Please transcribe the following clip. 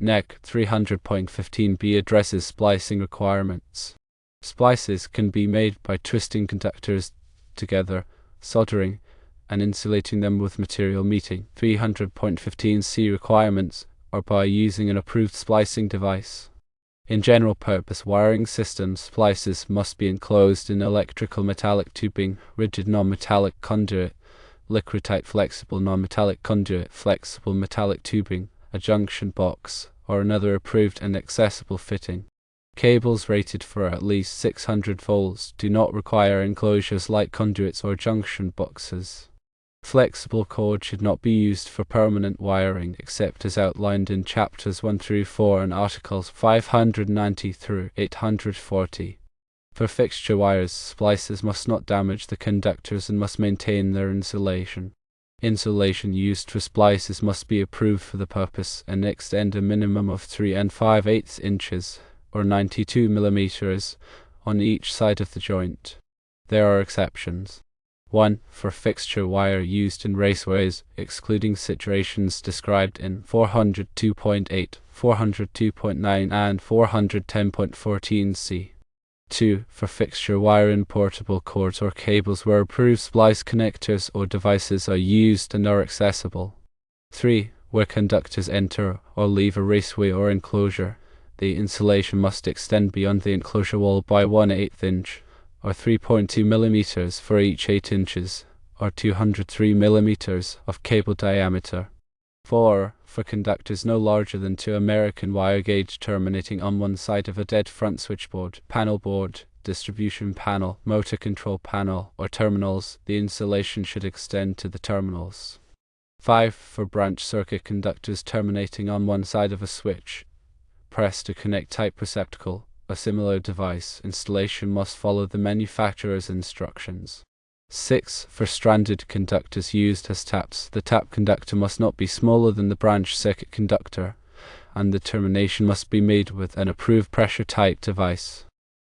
NEC 300.15b addresses splicing requirements. Splices can be made by twisting conductors together, soldering, and insulating them with material meeting 300.15c requirements, or by using an approved splicing device. In general-purpose wiring systems, splices must be enclosed in electrical metallic tubing, rigid non-metallic conduit, liquid-tight flexible non-metallic conduit, flexible metallic tubing, a junction box, or another approved and accessible fitting. Cables rated for at least 600 volts do not require enclosures like conduits or junction boxes. Flexible cord should not be used for permanent wiring except as outlined in chapters 1 through 4 and articles 590 through 840. For fixture wires, splices must not damage the conductors and must maintain their insulation. Insulation used for splices must be approved for the purpose and extend a minimum of 3 5/8 inches, or 92 millimeters, on each side of the joint. There are exceptions. 1. For fixture wire used in raceways, excluding situations described in 402.8, 402.9 and 410.14c. 2. For fixture wire in portable cords or cables where approved splice connectors or devices are used and are accessible. 3. Where conductors enter or leave a raceway or enclosure, the insulation must extend beyond the enclosure wall by 1/8 inch, or 3.2 millimeters for each 8 inches, or 203 millimeters of cable diameter. 4. For conductors no larger than 2 American wire gauge terminating on one side of a dead front switchboard, panel board, distribution panel, motor control panel, or terminals, the insulation should extend to the terminals. 5. For branch circuit conductors terminating on one side of a switch, press to connect type receptacle, a similar device, installation must follow the manufacturer's instructions. 6. For stranded conductors used as taps, the tap conductor must not be smaller than the branch circuit conductor, and the termination must be made with an approved pressure type device.